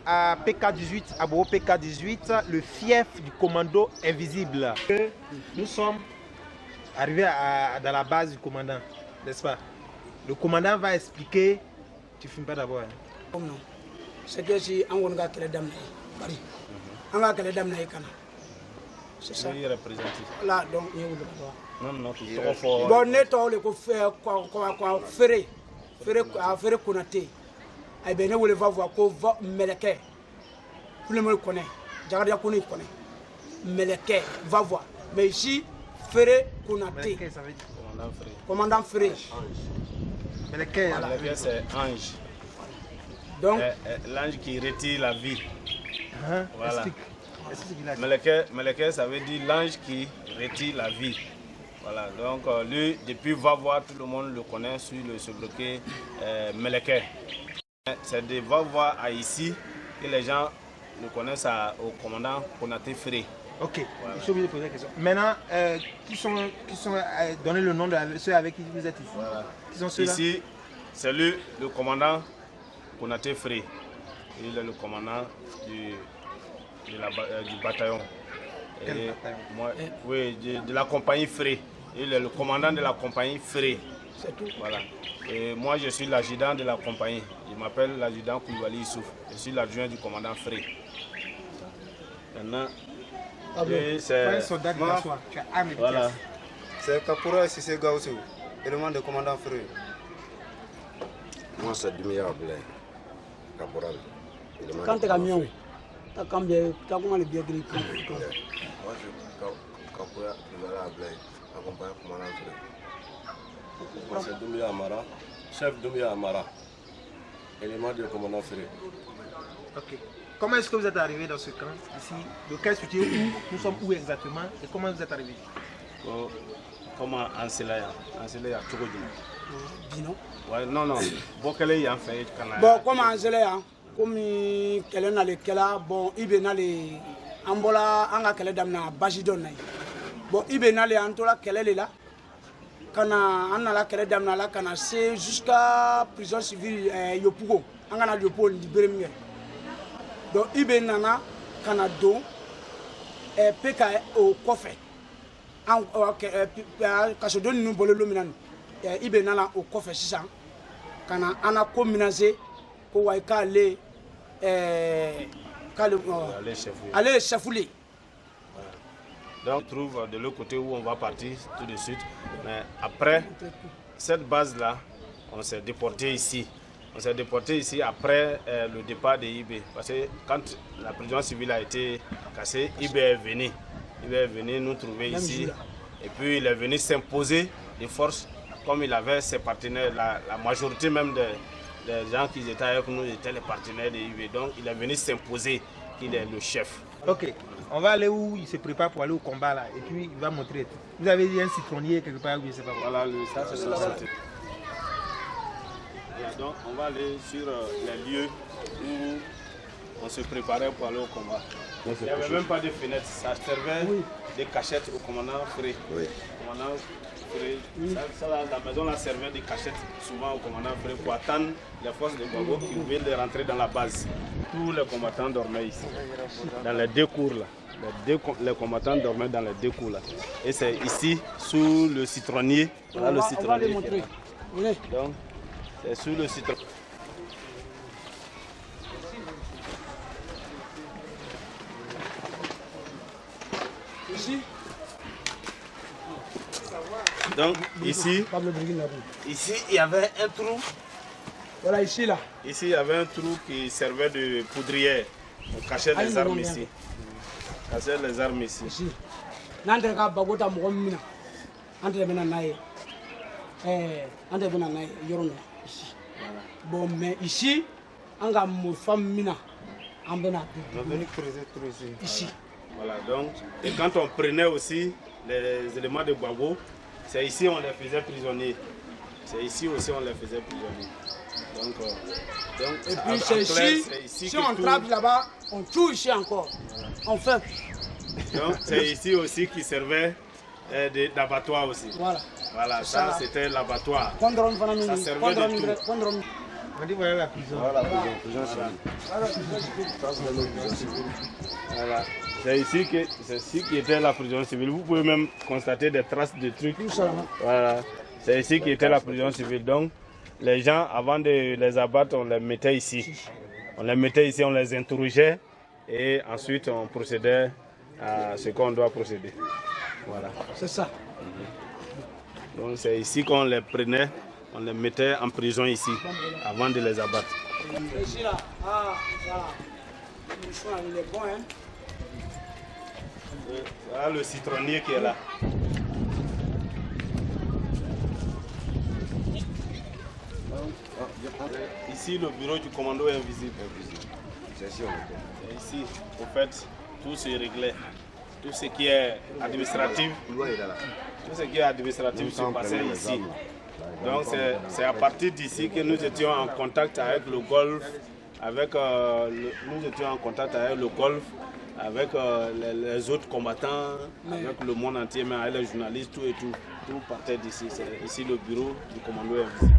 à PK18, à Boro PK18, le fief du commando invisible. Nous sommes arrivés dans la base du commandant, n'est-ce pas? Le commandant va expliquer. Tu ne fumes pas d'abord. Non. C'est que si on a créé d'amener, on a créé d'amener quand c'est ça. Il est représenté. Là, donc, il y a eu non, tu es trop fort. Bon, net, on le fait quoi, faire Konaté. Eh bien, nous va voir qu'on va Meleke. Tout le monde connaît. Jagadia connaît. Meleke, va voir. Mais ici, faire Konaté. Meleke, ça veut dire commandant Ferré. Meleke, Meleke, c'est ange. Donc, l'ange qui retire la vie. Voilà. Meleke, ça veut dire l'ange qui retire la vie. Voilà, donc lui, depuis va voir, tout le monde le connaît sur le sobriquet Meleke. C'est de va voir à ici que les gens le connaissent au commandant Konaté Ferré. Ok, voilà. Je suis obligé de poser la question. Maintenant, qui sont donnez le nom de ceux avec qui vous êtes ici. Voilà. Qui sont ceux-là? Ici, c'est lui, le commandant Konaté Ferré. Il est le commandant du bataillon. Quel bataillon? Moi, oui, de la compagnie Ferré. Il est le commandant de la compagnie Ferré. C'est tout. Voilà. Et moi, je suis l'adjudant de la compagnie. Je m'appelle l'adjudant Koulibaly Issouf. Je suis l'adjoint du commandant Ferré. Maintenant, c'est un soldat de la soie. Tu as armé. Voilà. C'est Kapura Sissé Gaoussou, élément de commandant Ferré. Moi, c'est Dumia Blé, caporal. Quand tu es camion, tu as combien de bien gris? Moi, je suis caporal Blé, accompagné commandant Ferré. Moi, c'est Dumia Amara, chef Dumia Amara, élément du commandant Ferré. Ok. Comment est-ce que vous êtes arrivé dans ce camp ici? De quelle structure? Nous sommes où exactement? Et comment vous êtes arrivé? Comment Anselaya Tchogodjina. Dino? Ouais, non. Bokele y en fait. Bon, comment Anselaya? Comme quelqu'un n'a le kela, bon, il vient aller. Ambola, anga kele damna Bajidon. Bon, il vient aller Antola kele là. Quand on a la kele damna là, quand c'est jusqu'à prison civile Yopugo. Anga na Yopugo libéré. Donc, il vient nana Canado et PK au coffre. Quand je donne nous bolé luminant, il vient nana au coffre 600. Quand on a communasé pour aller chefouler. Donc, on trouve de l'autre côté où on va partir tout de suite. Mais après cette base-là, on s'est déporté ici. On s'est déporté ici après le départ de IB. Parce que quand la prison civile a été cassée, IB est venu. IB est venu nous trouver ici. Et puis il est venu s'imposer des forces comme il avait ses partenaires. La majorité même des gens qui étaient avec nous étaient les partenaires de IB. Donc il est venu s'imposer qu'il est le chef. Ok, on va aller où il se prépare pour aller au combat là. Et puis il va montrer. Vous avez dit un citronnier quelque part, je ne sais pas. Voilà, ça c'est le citronnier. Donc on va aller sur les lieux où on se préparait pour aller au combat. Il n'y avait même pas de fenêtres, ça servait de cachette au commandant Ferré. Oui. Commandant Ferré, la maison là servait de cachette souvent au commandant Ferré pour attendre les forces de Bogo qui venaient de rentrer dans la base. Tous les combattants dormaient ici, dans les deux cours là. Les combattants dormaient dans les deux cours là. Et c'est ici, sous le citronnier. Voilà le citronnier. On va les montrer. Donc, c'est sous le citronnier. Ici. Donc, ici, il y avait un trou. Voilà, ici là. Ici, il y avait un trou qui servait de poudrière. On cachait les armes ici. On cachait les armes ici. Ici. N'entre Bagota Moumina. Entre Benanaï. Entre Benanaï, Yorona. Ici. Bon, mais ici, on a une femme Mina. On va venir creuser ici. Voilà, donc, et quand on prenait aussi les éléments de Bago, c'est ici on les faisait prisonniers. C'est ici aussi on les faisait prisonniers. Donc et puis c'est ici, si on trappe là-bas, on tue ici encore. Voilà. On fait. Donc c'est ici aussi qui servait d'abattoir aussi. Voilà. Voilà, ça c'était l'abattoir. Ça servait de tout. On dit voilà la prison. Voilà la prison civile. Ça, c'est notre prison civile. Voilà. C'est ici qui était la prison civile. Vous pouvez même constater des traces de trucs. Voilà. C'est ici qui était la prison civile. Donc, les gens, avant de les abattre, on les mettait ici. On les mettait ici, on les interrogeait et ensuite on procédait à ce qu'on doit procéder. Voilà. C'est ça. Donc, c'est ici qu'on les prenait, on les mettait en prison ici, avant de les abattre. Ici là, ah, ça. Il est bon, hein. Voilà le citronnier qui est là. Ici, le bureau du commando invisible. C'est ici, on était. Et ici, au fait, tout se réglait. Tout ce qui est administratif, se passait ici. Donc c'est à partir d'ici que nous étions en contact avec le Golfe, avec avec les autres combattants, avec le monde entier, mais avec les journalistes, tout et tout. Tout partait d'ici. C'est ici le bureau du commando invisible.